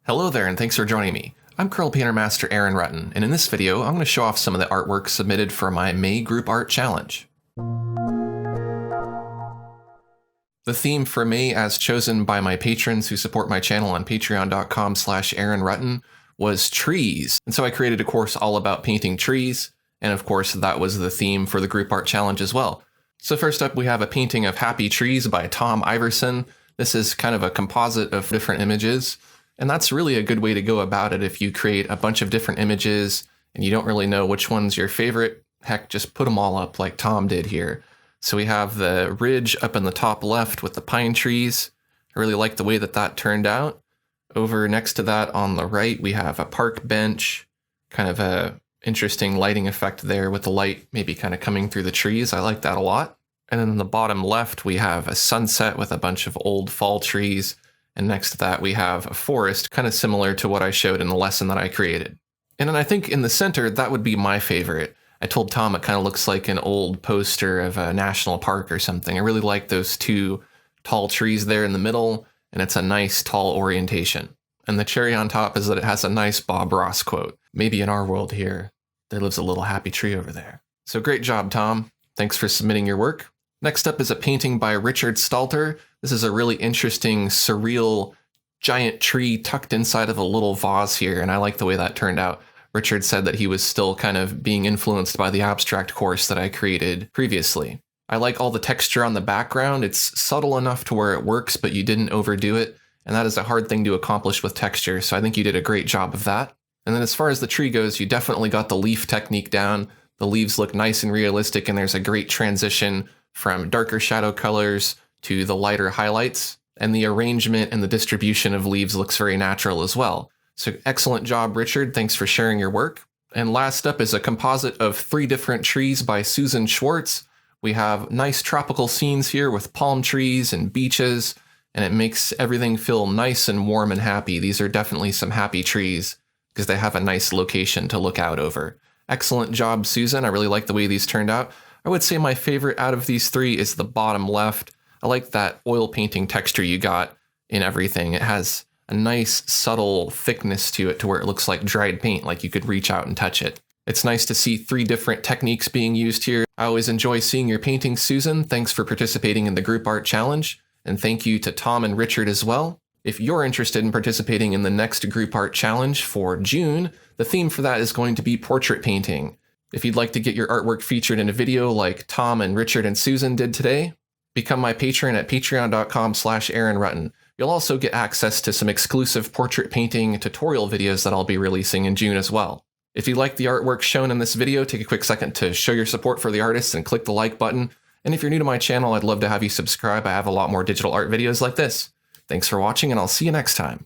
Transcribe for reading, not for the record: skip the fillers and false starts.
Hello there, and thanks for joining me. I'm Curl Painter Master Aaron Rutten, and in this video, I'm going to show off some of the artwork submitted for my May Group Art Challenge. The theme for May, as chosen by my patrons who support my channel on patreon.com/AaronRutten, was trees. And so I created a course all about painting trees, and of course that was the theme for the Group Art Challenge as well. So first up, we have a painting of Happy Trees by Tom Iverson. This is kind of a composite of different images. And that's really a good way to go about it if you create a bunch of different images and you don't really know which one's your favorite. Heck, just put them all up like Tom did here. So we have the ridge up in the top left with the pine trees. I really like the way that that turned out. Over next to that on the right, we have a park bench, kind of a interesting lighting effect there with the light maybe kind of coming through the trees. I like that a lot. And then in the bottom left, we have a sunset with a bunch of old fall trees. And next to that, we have a forest, kind of similar to what I showed in the lesson that I created. And then I think in the center, that would be my favorite. I told Tom it kind of looks like an old poster of a national park or something. I really like those two tall trees there in the middle, and it's a nice tall orientation. And the cherry on top is that it has a nice Bob Ross quote. Maybe in our world here, there lives a little happy tree over there. So great job, Tom. Thanks for submitting your work. Next up is a painting by Richard Stalter. This is a really interesting, surreal, giant tree tucked inside of a little vase here, and I like the way that turned out. Richard said that he was still kind of being influenced by the abstract course that I created previously. I like all the texture on the background. It's subtle enough to where it works, but you didn't overdo it, and that is a hard thing to accomplish with texture, so I think you did a great job of that. And then as far as the tree goes, you definitely got the leaf technique down. The leaves look nice and realistic, and there's a great transition from darker shadow colors to the lighter highlights, and the arrangement and the distribution of leaves looks very natural as well. So excellent job, Richard. Thanks for sharing your work. And last up is a composite of 3 different trees by Susan Schwartz. We have nice tropical scenes here with palm trees and beaches, and it makes everything feel nice and warm and happy. These are definitely some happy trees because they have a nice location to look out over. Excellent job, Susan. I really like the way these turned out. I would say my favorite out of these 3 is the bottom left. I like that oil painting texture you got in everything. It has a nice subtle thickness to it to where it looks like dried paint, like you could reach out and touch it. It's nice to see 3 different techniques being used here. I always enjoy seeing your paintings, Susan. Thanks for participating in the Group Art Challenge. And thank you to Tom and Richard as well. If you're interested in participating in the next Group Art Challenge for June, the theme for that is going to be portrait painting. If you'd like to get your artwork featured in a video like Tom and Richard and Susan did today, become my patron at patreon.com/AaronRutten. You'll also get access to some exclusive portrait painting tutorial videos that I'll be releasing in June as well. If you like the artwork shown in this video, take a quick second to show your support for the artists and click the like button. And if you're new to my channel, I'd love to have you subscribe. I have a lot more digital art videos like this. Thanks for watching, and I'll see you next time.